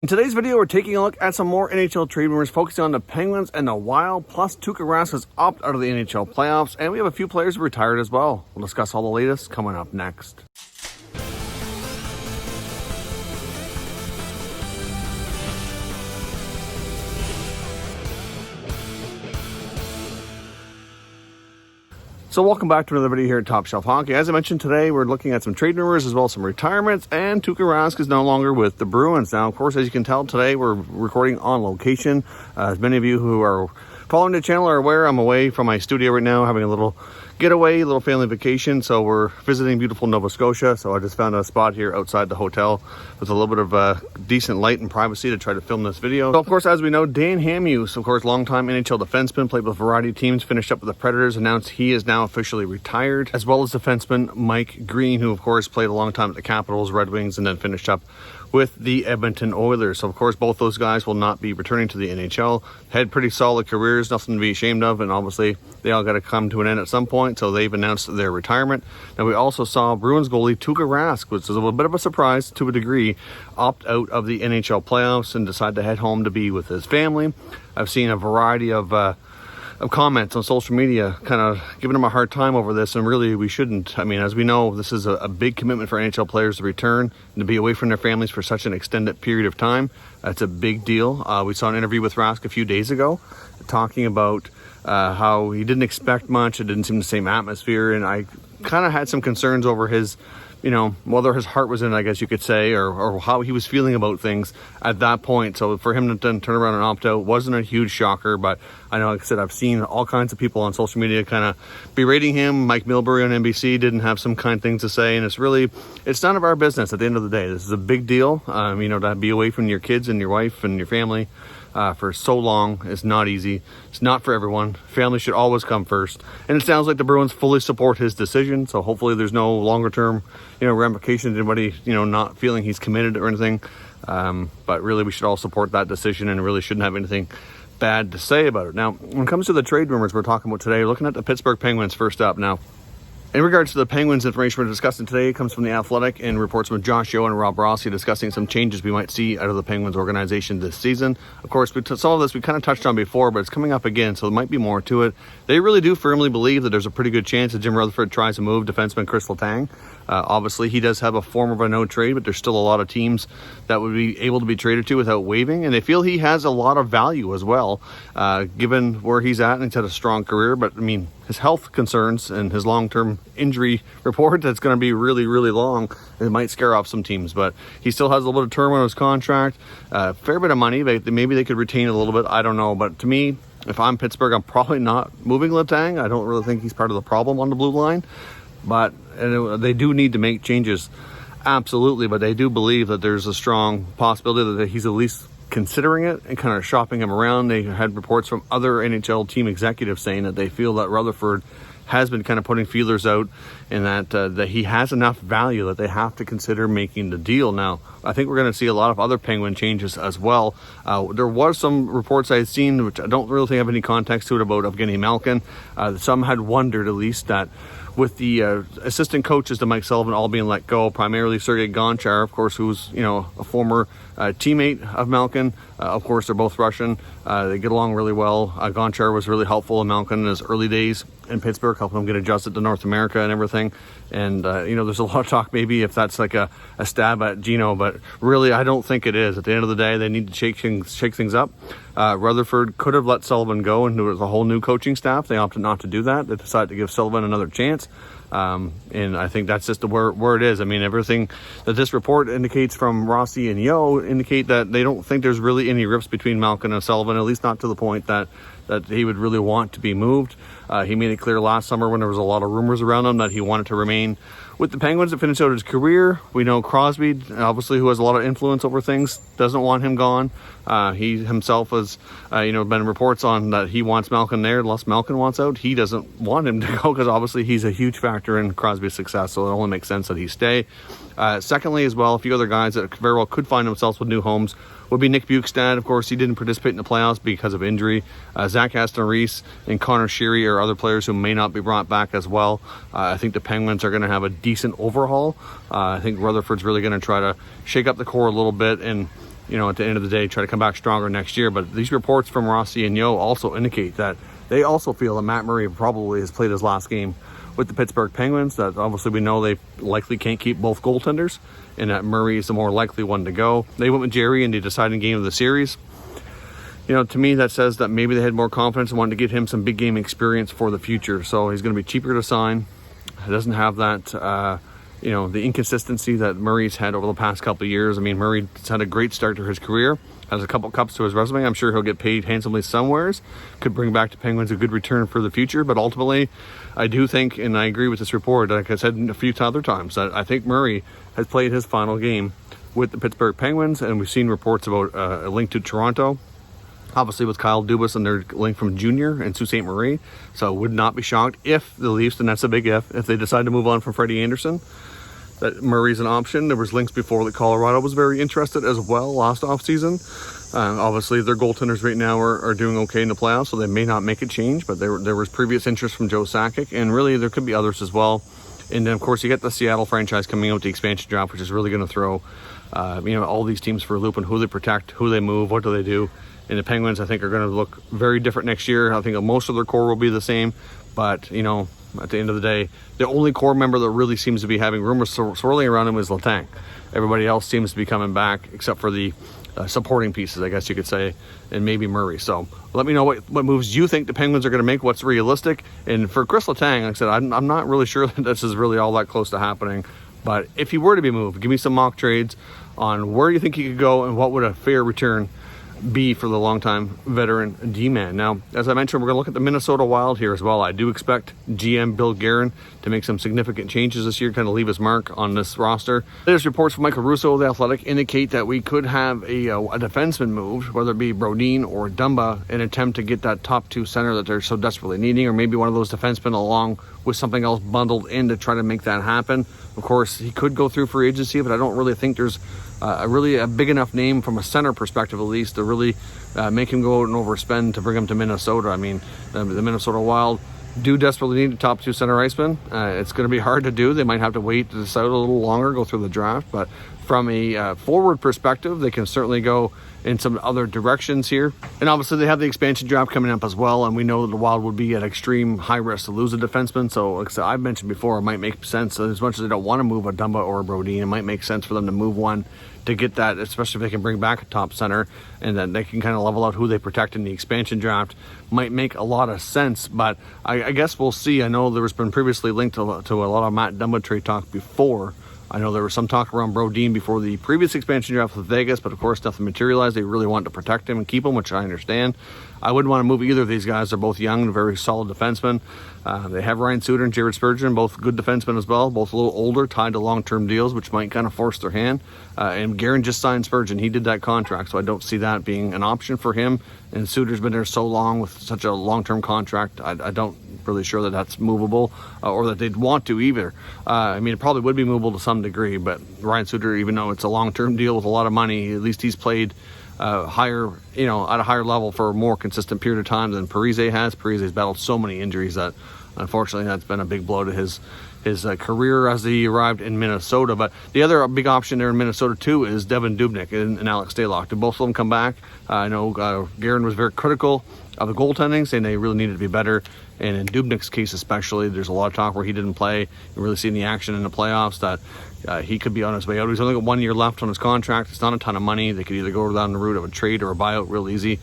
In today's video, we're taking a look at some more NHL trade rumors focusing on the Penguins and the Wild, plus Tuuka Rask has opted out of the NHL playoffs, and we have a few players who retired as well. We'll discuss all the latest coming up next. So welcome back to another video here at Top Shelf Hockey. As I mentioned today, we're looking at some trade rumors as well as some retirements, and Tuuka Rask is no longer with the Bruins. Now, of course, as you can tell today, we're recording on location. As many of you who are following the channel are aware, I'm away from my studio right now, having a little getaway, a little family vacation. So we're visiting beautiful Nova Scotia. So I just found a spot here outside the hotel with a little bit of decent light and privacy to try to film this video. So of course, as we know, Dan Hamhuis, of course, longtime NHL defenseman, played with a variety of teams, finished up with the Predators, announced he is now officially retired, as well as defenseman Mike Green, who of course played a long time at the Capitals, Red Wings, and then finished up with the Edmonton Oilers. So of course, both those guys will not be returning to the NHL. Had pretty solid careers, nothing to be ashamed of, and obviously they all got to come to an end at some point, so they've announced their retirement. Now, we also saw Bruins goalie Tuuka Rask, which is a little bit of a surprise to a degree, opt out of the NHL playoffs and decide to head home to be with his family. I've seen a variety of comments on social media kind of giving him a hard time over this, and really we shouldn't. I mean, as we know, this is a big commitment for NHL players to return and to be away from their families for such an extended period of time. It's a big deal. We saw an interview with Rask a few days ago talking about how he didn't expect much. It didn't seem the same atmosphere, and I kind of had some concerns over his, whether his heart was in it, I guess you could say, or how he was feeling about things at that point. So for him to then turn around and opt out wasn't a huge shocker, but I know, like I said, I've seen all kinds of people on social media kind of berating him. Mike Milbury on NBC didn't have some kind things to say, and it's none of our business at the end of the day. This is a big deal. To be away from your kids and your wife and your family for so long is not easy. It's not for everyone. Family should always come first. And it sounds like the Bruins fully support his decision. So hopefully there's no longer term, ramifications, anybody, not feeling he's committed or anything. But really we should all support that decision and really shouldn't have anything bad to say about it. Now, when it comes to the trade rumors we're talking about today, looking at the Pittsburgh Penguins first up. Now, in regards to the Penguins information we're discussing today, it comes from The Athletic and reports from Josh Yeo and Rob Rossi discussing some changes we might see out of the Penguins organization this season. Of course, some of this we kind of touched on before, but it's coming up again, so there might be more to it. They really do firmly believe that there's a pretty good chance that Jim Rutherford tries to move defenseman Chris Letang. Obviously, he does have a form of a no trade, but there's still a lot of teams that would be able to be traded to without waiving, and they feel he has a lot of value as well, given where he's at, and he's had a strong career. But I mean, his health concerns and his long-term injury report that's going to be really, really long, it might scare off some teams. But he still has a little bit of term on his contract, fair bit of money. Maybe they could retain it a little bit. I don't know. But to me, if I'm Pittsburgh, I'm probably not moving Letang. I don't really think he's part of the problem on the blue line. But they do need to make changes, absolutely. But they do believe that there's a strong possibility that he's at least considering it and kind of shopping him around. They had reports from other NHL team executives saying that they feel that Rutherford has been kind of putting feelers out, and that he has enough value that they have to consider making the deal. Now, I think we're going to see a lot of other Penguin changes as well. There was some reports I had seen, which I don't really think have any context to it, about Guinea Malkin. Some had wondered, at least, that with the assistant coaches to Mike Sullivan all being let go, primarily Sergei Gonchar, of course, who's a former teammate of Malkin. Of course, they're both Russian. They get along really well. Gonchar was really helpful in Malkin in his early days in Pittsburgh, helping him get adjusted to North America and everything. And, there's a lot of talk maybe if that's like a stab at Gino, but really I don't think it is. At the end of the day, they need to shake things up. Rutherford could have let Sullivan go, and there was a whole new coaching staff. They opted not to do that. They decided to give Sullivan another chance. And I think that's just where it is. I mean, everything that this report indicates from Rossi and Yeo indicate that they don't think there's really any rifts between Malkin and Sullivan, at least not to the point that he would really want to be moved. He made it clear last summer when there was a lot of rumors around him that he wanted to remain with the Penguins to finish out his career. We know Crosby, obviously, who has a lot of influence over things, doesn't want him gone. He himself has, been reports on that he wants Malkin there unless Malkin wants out. He doesn't want him to go because obviously he's a huge factor in Crosby's success, so it only makes sense that he stay. Secondly, as well, a few other guys that very well could find themselves with new homes would be Nick Bukestad. Of course, he didn't participate in the playoffs because of injury. Zach Aston-Reese and Connor Sheary are other players who may not be brought back as well. I think the Penguins are going to have a decent overhaul. I think Rutherford's really going to try to shake up the core a little bit and at the end of the day, try to come back stronger next year. But these reports from Rossi and Yo also indicate that they also feel that Matt Murray probably has played his last game with the Pittsburgh Penguins. That obviously we know they likely can't keep both goaltenders, and that Murray is the more likely one to go. They went with Jerry in the deciding game of the series. To me, that says that maybe they had more confidence and wanted to get him some big game experience for the future. So he's going to be cheaper to sign. He doesn't have that, the inconsistency that Murray's had over the past couple of years. I mean, Murray's had a great start to his career, has a couple cups to his resume. I'm sure he'll get paid handsomely somewheres. Could bring back to Penguins a good return for the future. But ultimately, I do think, and I agree with this report, like I said a few other times, that I think Murray has played his final game with the Pittsburgh Penguins, and we've seen reports about a link to Toronto. Obviously with Kyle Dubas and their link from Junior and Sault Ste. Marie. So would not be shocked if the Leafs, and that's a big if they decide to move on from Freddie Anderson, that Murray's an option. There was links before that Colorado was very interested as well last offseason. Obviously their goaltenders right now are doing okay in the playoffs, so they may not make a change, but there was previous interest from Joe Sakic, and really there could be others as well. And then of course you get the Seattle franchise coming out, the expansion draft, which is really going to throw all these teams for a loop on who they protect, who they move, what do they do. And the Penguins, I think, are going to look very different next year. I think most of their core will be the same. But, at the end of the day, the only core member that really seems to be having rumors swirling around him is Letang. Everybody else seems to be coming back, except for the supporting pieces, I guess you could say, and maybe Murray. So let me know what moves you think the Penguins are going to make, what's realistic. And for Chris Letang, like I said, I'm not really sure that this is really all that close to happening. But if he were to be moved, give me some mock trades on where you think he could go and what would a fair return be for the longtime veteran D-man. Now, as I mentioned, we're going to look at the Minnesota Wild here as well. I do expect GM Bill Guerin to make some significant changes this year, kind of leave his mark on this roster. Latest reports from Michael Russo of The Athletic indicate that we could have a defenseman moved, whether it be Brodin or Dumba, in an attempt to get that top two center that they're so desperately needing, or maybe one of those defensemen along with something else bundled in to try to make that happen. Of course, he could go through free agency, but I don't really think there's really a big enough name from a center perspective, at least, to really make him go out and overspend to bring him to Minnesota. I mean, the Minnesota Wild do desperately need a top two center iceman. It's going to be hard to do. They might have to wait to decide a little longer, go through the draft. But from a forward perspective, they can certainly go in some other directions here. And obviously they have the expansion draft coming up as well, and we know that the Wild would be at extreme high risk to lose a defenseman. So like I said, I've mentioned before, it might make sense, as much as they don't want to move a Dumba or a Brodin, it might make sense for them to move one to get that, especially if they can bring back a top center, and then they can kind of level out who they protect in the expansion draft. Might make a lot of sense, but I guess we'll see. I know there's been previously linked to a lot of Matt Dumba trade talk before. I know there was some talk around Brodin before the previous expansion draft with Vegas, but of course nothing materialized. They really wanted to protect him and keep him, which I understand. I wouldn't want to move either of these guys. They're both young and very solid defensemen. They have Ryan Suter and Jared Spurgeon, both good defensemen as well, both a little older, tied to long-term deals, which might kind of force their hand. And Guerin just signed Spurgeon. He did that contract, so I don't see that being an option for him. And Suter's been there so long with such a long-term contract, I don't really sure that that's movable or that they'd want to either. I mean, it probably would be movable to some degree, but Ryan Suter, even though it's a long-term deal with a lot of money, at least he's played higher, at a higher level for a more consistent period of time than Parise has. Parise's battled so many injuries that unfortunately that's been a big blow to his career as he arrived in Minnesota. But the other big option there in Minnesota too is Devin Dubnyk and Alex Stalock. Did both of them come back? I know Guerin was very critical of the goaltending, saying they really needed to be better. And in Dubnyk's case especially, there's a lot of talk where he didn't play. You really seen the action in the playoffs that he could be on his way out. He's only got 1 year left on his contract. It's not a ton of money. They could either go down the route of a trade or a buyout real easy.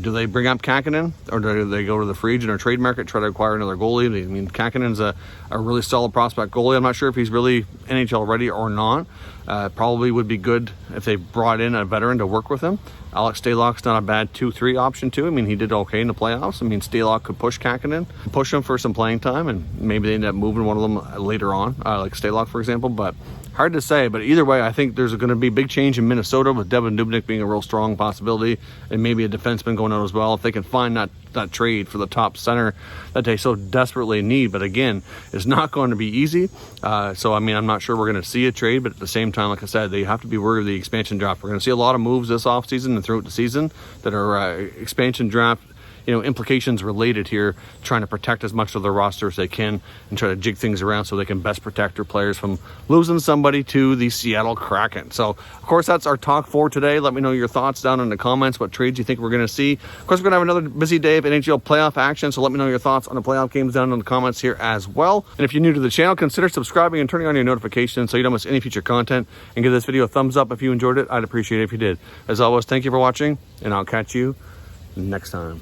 Do they bring up Kakkonen, or do they go to the free agent or trade market, try to acquire another goalie? I mean, Kakkonen's a really solid prospect goalie. I'm not sure if he's really NHL ready or not. Probably would be good if they brought in a veteran to work with him. Alex Stalock's not a bad 2-3 option too. I mean, he did okay in the playoffs. I mean, Stalock could push Kakkonen, push him for some playing time, and maybe they end up moving one of them later on, like Stalock, for example. But hard to say. But either way, I think there's going to be a big change in Minnesota with Devin Dubnyk being a real strong possibility, and maybe a defenseman going out as well if they can find that trade for the top center that they so desperately need. But again, it's not going to be easy. So, I mean, I'm not sure we're going to see a trade, but at the same time, like I said, they have to be worried of the expansion draft. We're going to see a lot of moves this offseason and throughout the season that are expansion draft implications related here, trying to protect as much of their roster as they can and try to jig things around so they can best protect their players from losing somebody to the Seattle Kraken. So, of course, that's our talk for today. Let me know your thoughts down in the comments, what trades you think we're going to see. Of course, we're going to have another busy day of NHL playoff action, so let me know your thoughts on the playoff games down in the comments here as well. And if you're new to the channel, consider subscribing and turning on your notifications so you don't miss any future content, and give this video a thumbs up if you enjoyed it. I'd appreciate it if you did. As always, thank you for watching, and I'll catch you next time.